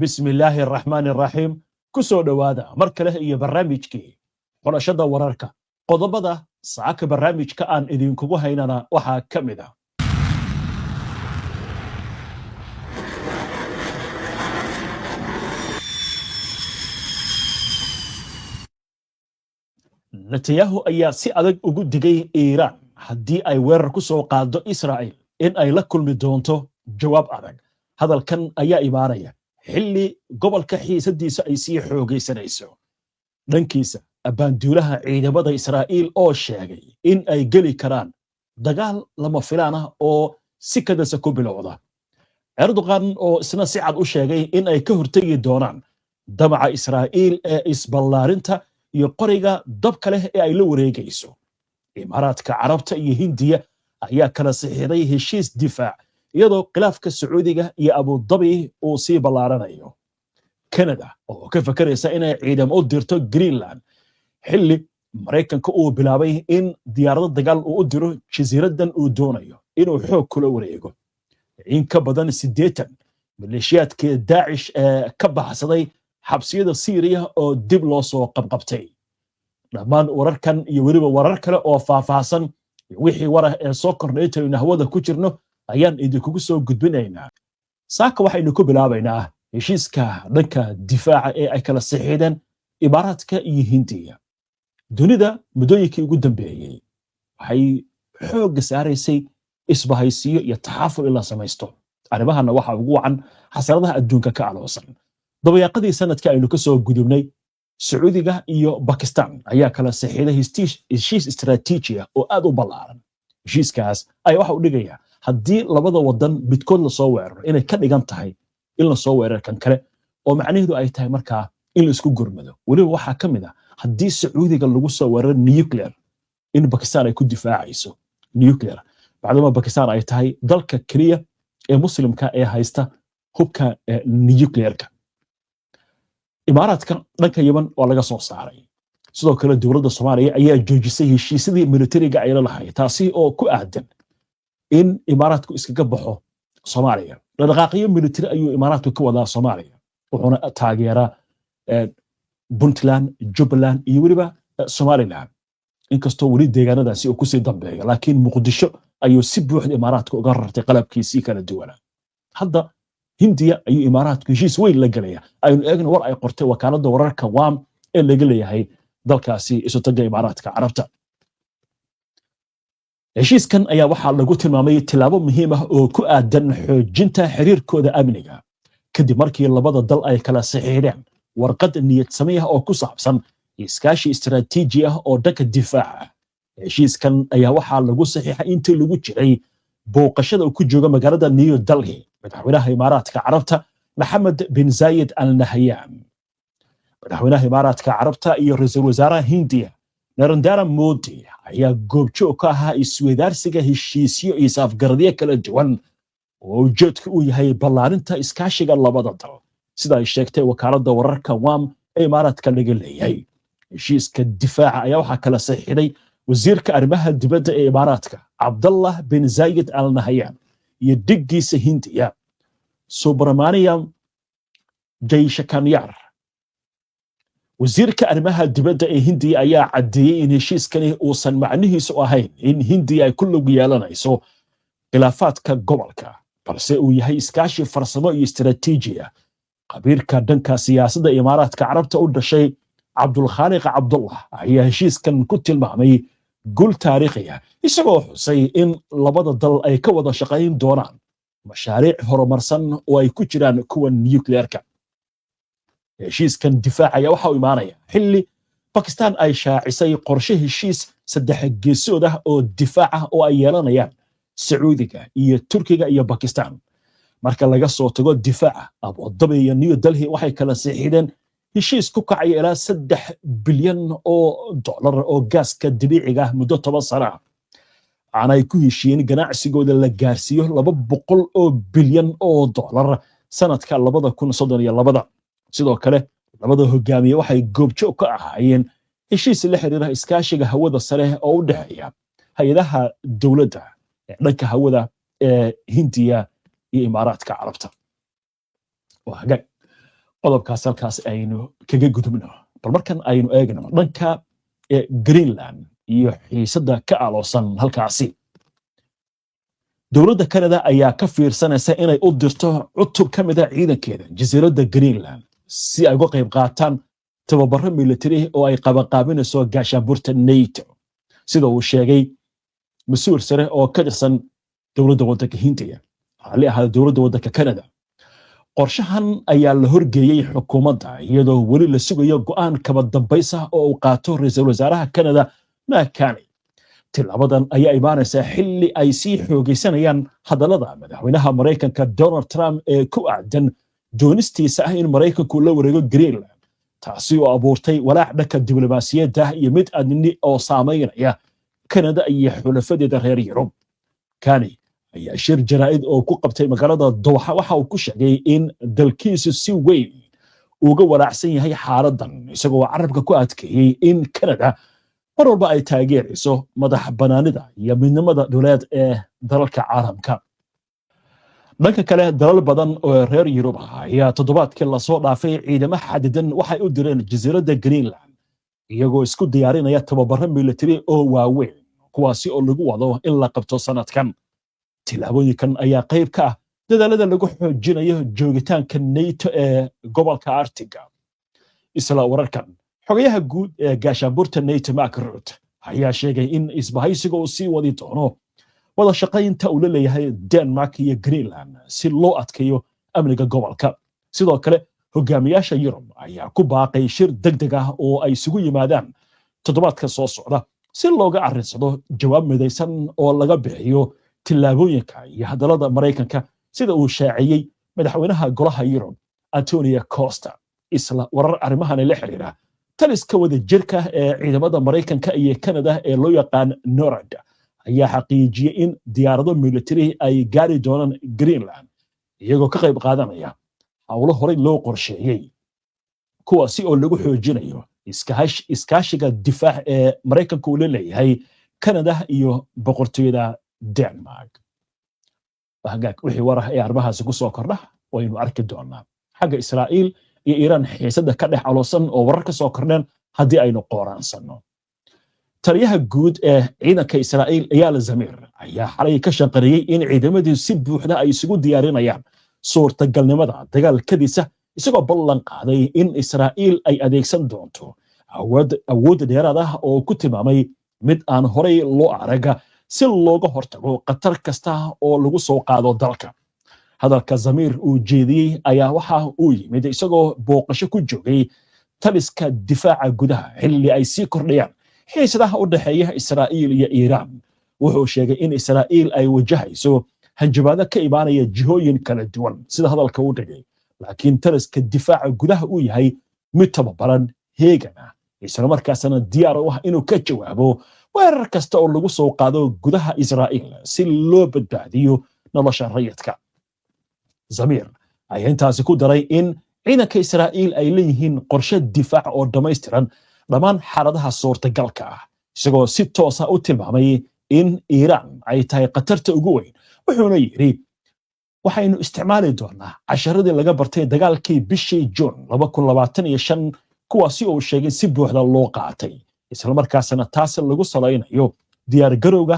بسم الله الرحمن الرحيم كسو دوادا مركله iyo barnaamijkii xulashada wararka qodobada saaka barnaamijka aan idinkugu haynana waxa kamid ah Netanyahu ayaa si adag ugu digay Iran haddii ay weerar ku soo qaado Israa'iil in ay la kulmi doonto jawaab adag hadalkan ayaa imaanaya xilli gobolka xiisadiisa ay sii xoogaysanayso dhankiisa abaanduulaha ciidamada Israa'iil oo sheegay in ay geli karaan dagaal lama filaan ah oo si kadasa ku bilowda Erdogan oo isna si cad u sheegay in ay ka hortagi doonaan damaca Israa'iil ee isballaarinta iyo qoriga dabka leh ee ay la wareegayso Imaaraadka Carabta iyo Hindiya ayaa kala saxiixday heshiis difaac iyadoo khilaafka Sacuudiga iyo Abu Dhabi uu sii ballaaranayo Canada oo ka fakaraysa inay ciidamo u dirto Greenland xilli Mareykanka uu bilaabay in diyaarado dagaal uu u diro jasiiradan uu doonayo inuu xoog kula wareego in ka badan 80 maleeshiyaadka Daesh ee ka baxsaday xabsiyada Syria oo dib loo soo qabqabtay dhamaan wararkan iyo waliba warar kale oo faahfaahsan wixii warar ee soo kordhaytay hawada ku jirno ayaan idinku soo gudbinaynaa saaka waxaynu ku bilaabaynaa heshiiska dhanka difaaca ee ay kala saxiixdeen Imaaraadka iyo Hindiya dunida mudooyinkii ugu dambeeyay waxay xoog saaraysay isbahaysiyo iyo taxaaful ila samaysto arrimahana waxa ugu wacan xasaradaha adduunka ka aloosan dabayaaqadii sanadka aynu ka soo gudubnay Sacuudiga iyo Pakistan ayaa kala saxiixday heshiis istiraatiiji ah oo aad u ballaaran heshiiskaas ay waxa u dhigaya haddii labada wadan midkood la soo weeraro inay ka dhigan tahay in la soo weerar kan kale oo macnaheedu ay tahay markaa in la isku gurmado waliba waxa kamid ah haddii Sacuudiga lagu soo weeraro nuclear in Pakistan ay ku difaacayso nuclear bacdama Pakistan ay tahay dalka kaliya ee muslimka ee haysta hubka nuclearka Imaaraadka dhanka Yemen waa laga soo saaray sidoo kale dawladda Soomaaliya ayaa joojisay heshiisyadii militariga ay la lahayd taasi oo ku aadan in Imaaraadku iskaga baxo Soomaaliya dhaqaaqyo militari ayuu Imaaraadku ka wadaa Soomaaliya wuxuuna taageeraa Puntland Jubaland iyo waliba Somaliland inkastoo wali deegaanadaasi uu ku sii dambeeyo laakiin Muqdisho ayuu si buuxda Imaaraadku uga rartay qalabkiisii kala duwan hadda Hindiya ayuu Imaaraadku heshiis weyn la galaya aynu eegno war ay qortay wakaaladda wararka WAM ee laga leeyahay dalkaasi isu taga Imaaraadka Carabta heshiiskan ayaa waxaa lagu tilmaamay tilaabo muhiim ah oo ku aadan xoojinta xiriirkooda amniga kadib markii labada dal ay kala saxiixdeen warqad niyad sameeya oo ku saabsan iskaashi istiraatiiji ah oo dhanka difaaca heshiiskan ayaa waxaa lagu saxiixay intii lagu jiray booqashada uu ku jooga magaalada New Delhi madaxweynaha Imaaraadka Carabta Mohammed bin Zayed Al Nahyan madaxweynaha Imaaraadka Carabta iyo ra'iisul wasaaraha Hindiya Narendra Modi ayaa goobjoog ka ahaa isweydaarsiga heshiisyo iyo safgaradyo kala duwan oo ujeedku uu yahay ballaarinta iskaashiga labada dal sida ay sheegtay wakaaladda wararka WAM ee Imaaraadka laga leeyahay heshiiska difaaca ayaa waxa kala saxiixday wasiirka arrimaha dibadda ee Imaaraadka Abdullah bin Zayed Al Nahyan iyo dhigiisa Hindiya Subramaniam Jaishankar wasiirka arrimaha dibadda ee Hindiya ayaa cadeeyay in heshiiskani uusan macnihiisu ahayn in Hindiya ay ku lug yeelanayso khilaafaadka gobolka balse uu yahay iskaashi farsamo iyo istiraatiiji ah qabiirka dhanka siyaasadda Imaaraadka Carabta u dhashay Abdul Khaliq Abdullah ayaa heshiiskan ku tilmaamay gul taariikhi ah isagoo xusay in labada dal ay ka wada shaqayn doonaan mashaariic horumarsan oo ay ku jiraan kuwa nuclearka heshiiskan difaac ayaa waxa uu imaanaya xilli Pakistan ay shaacisay qorshe heshiis saddex geesood ah oo difaac ah oo ay yeelanayaan Sacuudiga iyo Turkiga iyo Pakistan marka laga soo tago difaaca Abu Dhabi iyo New Delhi waxay kala saxiixdeen heshiis ku kacay ilaa 3 bilyan oo dollar oo gaaska dabiiciga ah muddo 10 sano aanay ku heshiin ganacsigooda la gaarsiiyo 200 oo bilyan oo dollar sanadka 2032 sidoo kale labada hogaamiye waxay goobjoog ka ahaayeen heshiis la xiriira iskaashiga hawada sare oo u dhaxeeya hay'adaha dawladda ee dhanka hawada ee Hindiya iyo Imaaraadka Carabta وهجاي qodobkaas halkaas aynu kaga gudubno bal markan aynu eegno dhanka Greenland iyo xiisada ka aloosan halkaasi dowladda Canada ayaa ka fiirsanaysa inay u dirto cutub ka mid ah ciidankeeda jasiiradda Greenland si ay uga qayb qaataan tababaro military oo ay qabanqaabinayso gaashaanbuurta NATO sida uu sheegay mas'uul sare oo ka tirsan dowladda waddanka Hindiya hali ahaa dowladda waddanka Canada qorshahan ayaa la horgeeyay xukuumadda iyadoo wali la sugayo go'aan kaba dambaysa oo uu qaato ra'iisul wasaaraha Canada Mark Carney tilaabadan ayaa imaanaysa xilli ay sii xoogaysanayaan hadallada madaxweynaha Mareykanka Donald Trump ee ku aadan doonistiisa ah in Mareykanku la wareego Greenland taasi oo abuurtay walaac dhanka diblomaasiyadda iyo mid adni oo saameynaya Canada iyo xulafadeeda reer Yurub Carney ayaa shir jaraa'id oo ku qabtay magaalada Doha waxa uu ku sheegay in dalkiisu si weyn uga walaacsan yahay xaaladdan isagoo carabka ku adkeeyay in Canada mar walba ay taageerayso madax banaanida iyo midnimada dhuleed ee dalalka caalamka dhanka kale dalal badan oo reer Yurub ah ayaa toddobaadkii la soo dhaafay ciidamo xadidan waxay u direen jasiiradda Greenland iyagoo isku diyaarinaya tababaro military oo waaweyn kuwaasi oo lagu wado in la qabto sanadkan tilaabooyinkan ayaa qayb ka ah dadaalada lagu xoojinayo joogitaanka NATO ee gobolka Arctic isla wararkan xogayaha guud ee gaashaanbuurta NATO Mark Rutte ayaa sheegay in isbahaysiga uu sii wadi doono wada shaqaynta uu la leeyahay Denmark iyo Greenland si loo adkeeyo amniga gobolka sidoo kale hogaamiyaasha Yurub ayaa ku baaqay shir degdeg ah oo ay isugu yimaadaan toddobaadka soo socda si looga arrinsado jawaab midaysan oo laga bixiyo tilaabooyinka iyo hadallada Mareykanka sida uu shaaciyay madaxweynaha golaha Yurub Antonio Costa isla warar arrimahan la xiriira taliska wada jirka ee ciidamada Mareykanka iyo Canada ee loo yaqaan NORAD ayaa xaqiijiyay in diyaarado military ay gaari doonaan Greenland iyagoo ka qayb qaadanaya hawlo horey loo qorsheeyay kuwaasi oo lagu xoojinayo iskaashiga difaac ee Mareykanka uu leeyahay Canada iyo boqortooyada Denmark hagaag wixii warar ee arbahaasi ku soo kordha waynu arki doonaa xagga Israa'iil iyo Iran xiisada ka dhex aloosan oo warar ka soo kordheen haddii aynu qoraansanno taliyaha guud ee ciidanka Israa'iil Eyal Zamir ayaa xalay ka shaqeeyay in ciidamadu si buuxda ay isugu diyaarinayaan suurtagalnimada dagaalkadiisa isagoo ballan qaaday in Israa'iil ay adeegsan doonto awood dheeraad ah oo ku tilmaamay mid aan horey loo araga si looga hortago qatar kasta oo lagu soo qaado dalka hadalka Zamir uu jeediyay ayaa waxa uu yimid isagoo booqasho ku joogay taliska difaaca gudaha xilli ay sii kordhayaan xiisadaha u dhaxeeya Israa'iil iyo Iran wuxuu sheegay in Israa'iil ay wajahayso hanjabaado ka imaanaya jihooyin kala duwan sida hadalka uu dhigay laakiin taliska difaaca gudaha uu yahay mid tababaran heegana isla markaasna diyaar u ah inuu ka jawaabo weerar kasta oo lagu soo qaado gudaha Israa'iil si loo badbaadiyo nolosha rayidka Zamir ayaa intaasi ku daray in ciidanka Israa'iil ay leeyihiin qorshe difaac oo dhammaystiran dhammaan xaaladaha suurtagalka ah isagoo si toos ah u tilmaamay in Iran ay tahay qatarta ugu weyn wuxuuna yiri waxaynu isticmaali doonaa casharadii laga bartay dagaalkii bishii June 2025 kuwaasi oo sheegay si buuxda loo qaatay isla markaasna taas lagu salaynayo diyaar garowga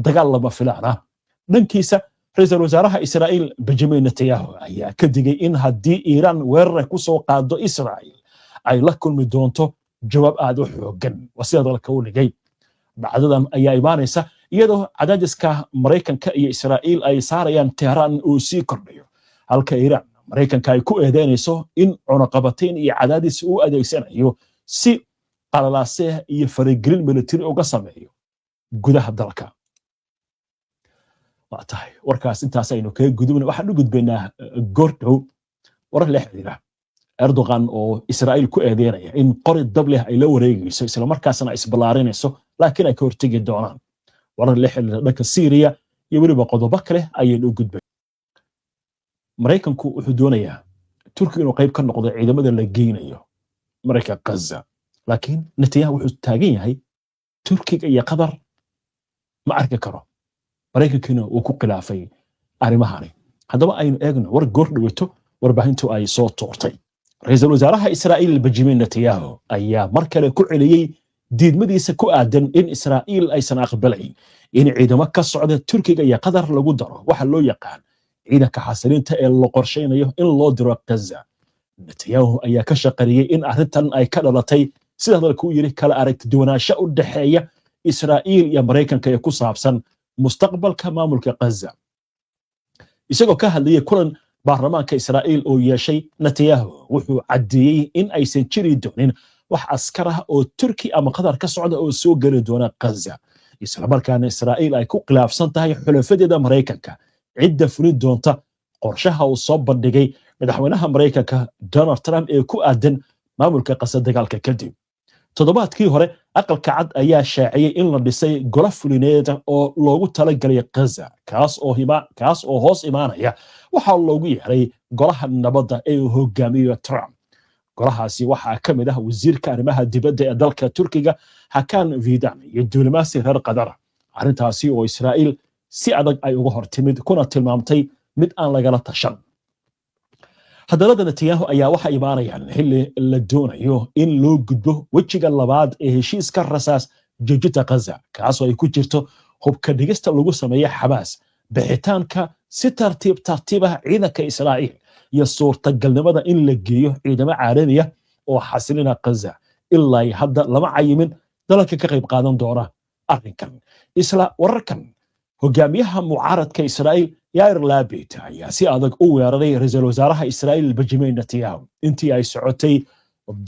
dagaal lama filaan ah dhankiisa ra'iisul wasaaraha Israa'iil Benjamin Netanyahu ayaa ka digay in haddii Iran weerar ku soo qaado Israa'iil ay la kulmi doonto jawaab aad u xooggan wasida dalka u dhigay dhacdadan ayaa imaanaysa iyadoo cadaadiska Mareykanka iyo Israa'iil ay saarayaan Tehran uu sii kordhayo halka Iran Mareykanka ay ku eedeynayso in cunaqabateyn iyo cadaadis uu adeegsanayo si qalalaase iyo faragelin military uga sameeyo gudaha dalka waatahay warkaas intaas aynu kaga gudubna waxaan u gudbaynaa goordhow warar la xiriira Erdogan oo Israa'iil ku eedeynaya in qori dab leh ay la wareegayso isla markaasna ay isbalaarinayso laakiin ay ka hortagi doonaan warar la xiriira dhanka Syria iyo waliba qodobo kale ayaynu u gudbay Mareykanku wuxuu doonayaa Turkiga inuu qayb ka noqdo ciidamada la geynayo Mareykanka Gaza laakiin Netanyahu wuxuu taagan yahay Turkiga iyo Qatar ma arki karo Mareykankuna uu ku khilaafay arrimahan haddaba aynu eegno war goor dhaweeto warbaahintu ay soo toortay ra'iisul wasaaraha Israa'iil Benjamin Netanyahu ayaa mar kale ku celiyay diidmadiisa ku aadan in Israa'iil aysan aqbalayn in ciidamo ka socda Turkiga iyo Qatar lagu daro waxa loo yaqaan ciidanka xasilinta ee la qorsheynayo in loo diro Gaza. Netanyahu ayaa ka shaqeeyay in arrintan ay ka dhalatay sida hadalku yiri kala aragti duwanaansho u dhaxeeya Israa'iil iyo Mareykanka ee ku saabsan mustaqbalka maamulka Gaza. isagoo ka hadlayay kulan baarlamaanka Israa'iil oo yeeshay, Netanyahu wuxuu cadeeyay in aysan jiri doonin wax askar ah oo Turki ama Qatar ka socda oo soo gali doona Gaza, isla markaana Israa'iil ay ku khilaafsan tahay xulafadeeda Mareykanka cidda fulin doonta qorshaha uu soo bandhigay madaxweynaha Mareykanka Donald Trump ee ku aadan maamulka Gaza dagaalka kadib. toddobaadkii hore aqalka cad ayaa shaaciyay in la dhisay golo fulineed oo loogu talagalay Gaza, kaas oo hoos imaanaya waxa loogu yeeray golaha nabadda ee uu hogaamiyo Trump. golahaasi waxaa ka mid ah wasiirka arrimaha dibadda ee dalka Turkiga Hakan Fidan iyo diblomaasi reer Qatar, arrintaasi oo Israa'iil si adag ay uga hortimid kuna tilmaamtay mid aan lagala tashan. hadallada Netanyahu ayaa waxa imaanayaan xilli la doonayo in loo gudbo wejiga labaad ee heshiiska rasaas joojinta Gaza, kaasoo ay ku jirto hubka dhigista lagu sameeyo Xamaas, bixitaanka si tartiib ah ciidanka Israa'iil iyo suurtagalnimada in la geeyo ciidamo caalami ah oo xasilina Gaza. ilaa hadda lama cayimin dalalka ka qayb qaadan doona arrinkan. isla wararkan, hogaamiyaha mucaaradka Israa'iil Yair Lapid ayaa si adag u weeraray ra'iisul wasaaraha Israa'iil Benjamin Netanyahu intii ay socotay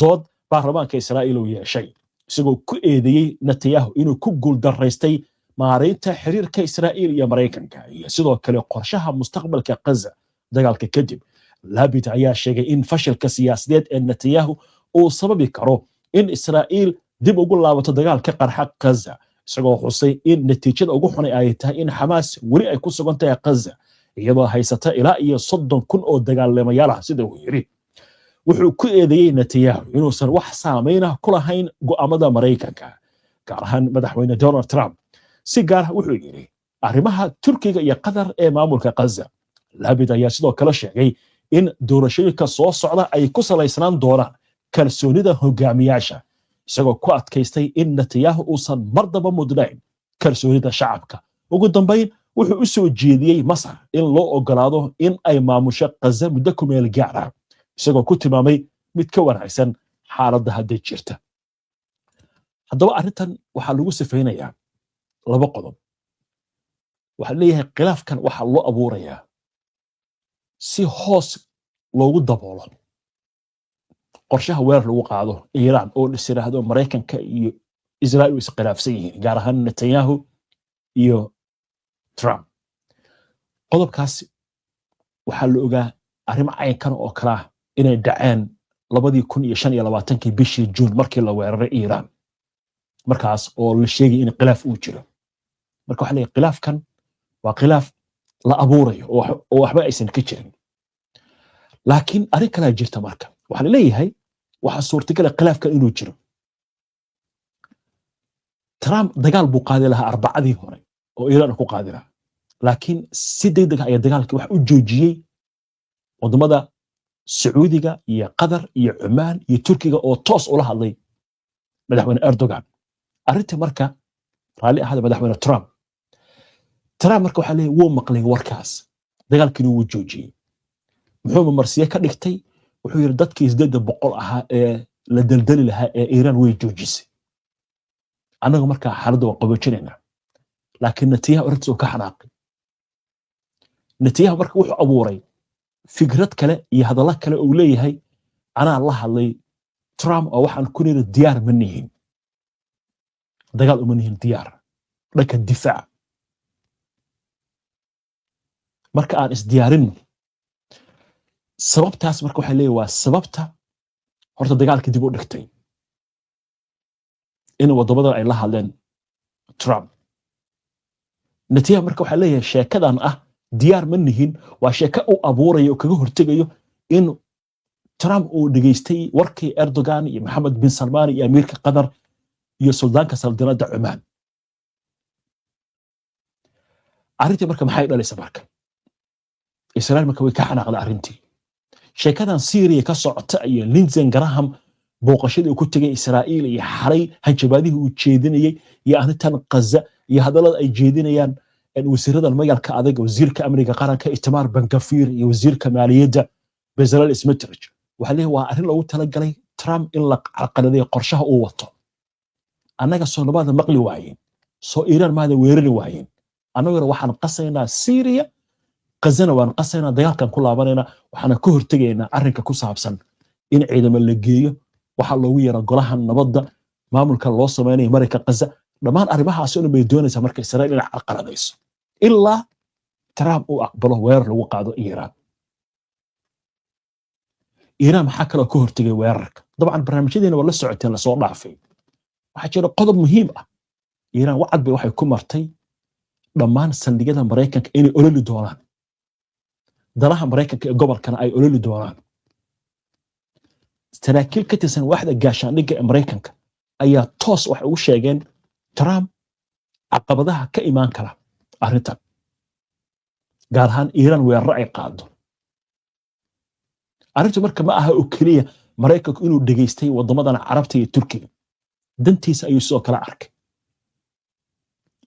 dood baarlamaanka Israa'iil uu yeeshay, isagoo ku eedeeyay Netanyahu inuu ku guuldaraystay maareynta xiriirka Israa'iil iyo Mareykanka iyo sidoo kale qorshaha mustaqbalka Gaza dagaalka kadib. Lapid ayaa sheegay in fashilka siyaasadeed ee Netanyahu uu sababi karo in Israa'iil dib ugu laabato dagaalka qarxa Gaza, isagoo xusay in natiijada ugu xun ay tahay in Xamaas weli ay ku sugan tahay Gaza iyadoo haysata ilaa iyo 30,000 oo dagaalamayaal ah sida uu yiri. wuxuu ku eedeeyay Netanyahu inuusan wax saameyn ah ku lahayn go'aamada Mareykanka, gaar ahaan madaxweyne Donald Trump. si gaar ah wuxuu yiri arrimaha Turkiga iyo Qatar ee maamulka Gaza. Lapid ayaa sidoo kale sheegay in doorashooyinka soo socda ay ku salaysnaan doonaan kalsoonida hogaamiyaasha, isagoo ku adkaystay in Netanyahu uusan mardaba mudnayn kalsoonida shacabka. ugu dambeyn wuxuu u soo jeediyey Masar in loo ogolaado in ay maamusho Gaza muddo ku meel gaar ah, isagoo ku tilmaamay mid ka wanaagsan xaaladda hadda jirta. haddaba arrintan waxaa lagu sifaynayaa laba qodob. waxaa leeyahay khilaafkan waxaa loo abuurayaa si hoos loogu daboolo qorshaha weerar lagu qaado Iiraan oo dhisiraahdo Mareykanka iyo Israa'iil is khilaafsan yihiin, gaar ahaan Netanyahu iyo Trump. qodobkaas waxaa la ogaa arrimo caynkan oo kala ah inay dhaceen 2025 bishii Juun markii la weeraray Iiraan, markaas oo la sheegay in khilaaf uu jiro. marka waxa leeyahay khilaafkan waa khilaaf la abuurayo oo waxba aysan ka jirin. laakiin arrin kale jirta marka. waxaa leeyahay waxa suurtagal ah khilaafkan inuu jiro. Trump dagaal buu qaadi lahaa Arbacadii hore oo Iiraan ku qaadi lahaa, laakiin si degdeg ah ayaa dagaalkii wax u joojiyay wadamada Sacuudiga iyo Qatar iyo Cumaan iyo Turkiga oo toos ula hadlay madaxweyne Erdogan. arrinta marka raali ahada madaxweyne Trump marka waxa leeyahay wuu maqlay warkaas, dagaalkii wuu joojiyay. muxuu marsiye ka dhigtay? wuxuu yiri dadkii 800 ahaa ee la daldali lahaa ee Iiraan way joojisay. anagu marka xaaladda waa qaboojinayna. laakiin Netanyahu arrintu ka xanaaqay. Netanyahu marka wuxuu abuuray fikrad kale iyo hadallo kale oo leeyahay anaa la hadlay Trump oo waxaan ku niri diyaar ma nihin dagaal uma nihin diyaar dhanka difaac. marka aan isdiyaarin sababtaas marka waxa leeyahay waa sababta horta dagaalka dib u dhigtay in wadamada ay la hadleen Trump. Netanyahu marka waxa leeyahay sheekadan ah diyaar ma nihin waa sheeko uu abuurayo oo kaga hortegayo in Trump uu dhageystay warkii Erdogan iyo Mohammed bin Salman iyo amiirka Qatar iyo suldaanka saldanada Cumaan. arrintii marka maxay dhalaysaa marka? Israa'iil marka way ka xanaaqday arrintii sheekadan Syria ka socota iyo Lindsey Graham booqashadii uu ku tagay Israa'iil iyo xaray hanjabaadihii uu jeedinayay iyo arrintan Gaza iyo hadallada ay jeedinayaan wasiirada magaalka adag wasiirka amniga qaranka Itamar Ben-Gvir iyo wasiirka maaliyadda Bezalel Smotrich waxa leeyahay waa arrin loogu talagalay Trump in la carqaladeeyo qorshaha uu wato annaga Soomaalida maqli waayeen soo Iran maada weerari waayeen annaguna waxaan qasaynaa Syria Gazana waan qasaynaa dagaalkan ku laabanayna waxaan ka hortagaynaa arrinka ku saabsan in ciidamo la geeyo waxa loogu yeero golaha nabadda maamulka loo sameeyay Mareykanka Gaza dhamaan arrimahaas oo bay doonaysaa marka Israa'iil inay carqaladeyso ilaa Trump uu aqbalo weerar lagu qaado Iran maxaa kale ka hortagay weerarka dabcan barnaamijyadeena waa la socoteen la soo dhaafay waxa jira qodob muhiim ah Iran wacad bay waxay ku martay dhammaan saldhigyada Mareykanka inay ololi doonaan danaha Mareykanka ee gobolkana ay ololi doonaan saraakiil ka tirsan waaxda gaashaandhigga ee Mareykanka ayaa toos wax ugu sheegeen Trump caqabadaha ka imaan kara arrintan gaar ahaan Iran weerar ay qaado arrintu marka ma aha oo kaliya Mareykanku inuu dhageystay wadamadan Carabta iyo Turkiga dantiisa ayuu soo kala arkay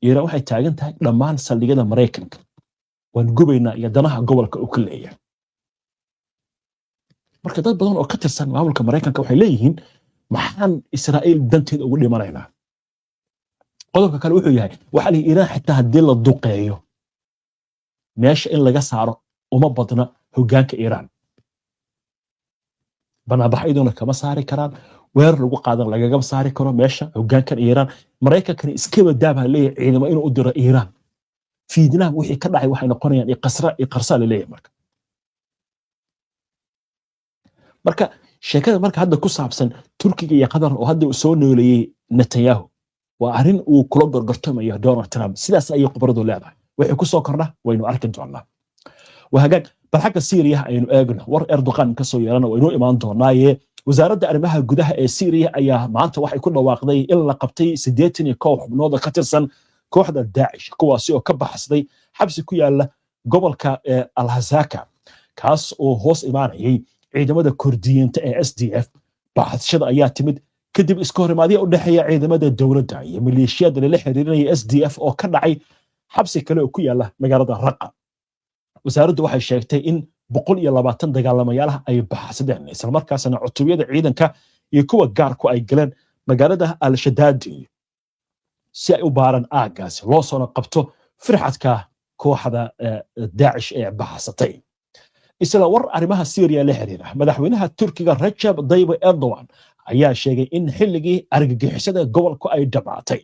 Iran waxay taagan tahay dhammaan saldhigyada Mareykanka waan gubaynaa iyo danaha gobolka uu ka leeyahay marka dad badan oo ka tirsan maamulka Mareykanka waxay leeyihiin maxaan Israa'iil danteeda ugu dhimanaynaa qodobka kale wuxuu yahay waxa la Iran xitaa hadii la duqeeyo meesha in laga saaro uma badna hoggaanka Iran banaanbaxayduna kama saari karaan weerar lagu qaadan lagaga saari karo meesha hoggaankan Iran Mareykanka iska wadaaba leeyahay ciidamo inuu u diro Iran fiidnaa wixii ka dhacay waxay noqonayaan qarsa leeyahay marka sheekada marka hadda ku saabsan Turkiga iyo Qatar oo hadda soo nooleeyay Netanyahu waa arrin uu kula gorgortamayo Donald Trump sidaas ay khibradu leedahay waxay ku soo kordha waynu arki doonaa وهاجان بالحق سوريا أينو أجن ور أردوغان كسو يرانا وينو إيمان دوناية وزارة أرمها جودها سوريا أيها معناتها واحد كنا واقضي إلا قبتي سديتني كوح من هذا كترسن كوح داعش كواسيو كبح حسدي حبس كيالا قبل الهزاكا كاس أو هوس إيمان هي عندما ده كرديين تا SDF بعد شذا أيات تمد كدب إسكور ماضية ودحية عندما ده الدولة داعية ميليشيات اللي حريرين SDF أو كنعي حبس كله كيالا مجرد الرقم wasaaraddu waxay sheegtay in 120 dagaalamayaal ay baxsadeen isla markaasna cutubiyada ciidanka iyo kuwa gaarku ay galeen magaalada Al-Shaddad si ay u baaran aagaas loo soo qabto firxadka kooxda Daesh ee baxsatay isla war arrimaha Syria la xiriira madaxweynaha Turkiga Recep Tayyip Erdogan ayaa sheegay in xilligii argagixisada gobolku ay dhabaatay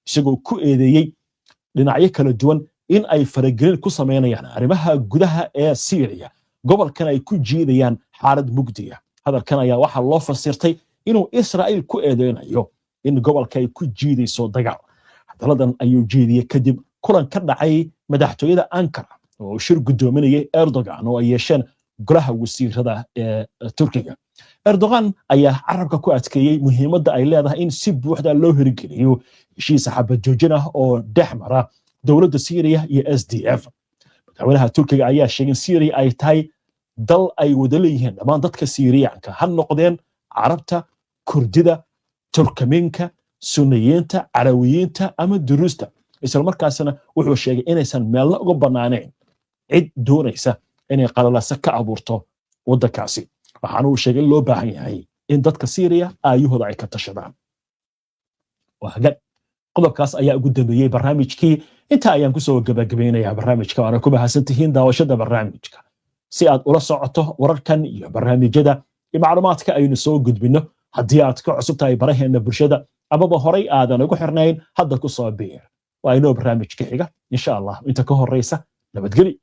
isagoo ku eedeeyay dhinacyo kala duwan in ay faragelin ku sameynayaan arrimaha gudaha ee Syria gobolkan ay ku jiidayaan xaalad mugdiya hadalkan ayaa waxa loo fasirtay inuu Israa'iil ku eedeynayo in gobolka ay ku jiidayso dagaal hadaladan ayuu jeediyay kadib kulan ka dhacay madaxtooyada Ankara oo shir gudoominayay Erdogan oo ay yeesheen golaha wasiirada ee Turkiga Erdogan ayaa carabka ku adkeeyay muhiimadda ay leedahay in si buuxda loo hirgeliyo heshiis xabad joojin ah oo dhexmara dowladda Syria iyo SDF madaxweynaha Turkiga ayaa sheegay in Syria ay tahay dal ay wada leeyihiin dhammaan dadka Syriyaanka ha noqdeen Carabta Kurdida Turkmenka Sunniyiinta Carawiyiinta ama Duruusta isla markaasna wuxuu sheegay inaysan meelna uga banaanayn cid doonaysa inay qalalaasa ka abuurto waddankaasi waxaana uu sheegay loo baahan yahay in dadka Syria ayahooda ay ka tashadaan qodobkaas ayaa ugu dambeeyay barnaamijkii inta ayaan ku soo gabagabeynayaa barnaamijka waana ku mahadsantihiin daawashada barnaamijka si aad ula socoto wararkan iyo barnaamijyada iyo macluumaadka aynu soo gudbino haddii aad ka cusub tahay baraheena bulshada amaba horay aadan ugu xirnayn hadda ku soo biir waa inoo barnaamijka xiga insha Allah inta ka horeysa nabadgelyo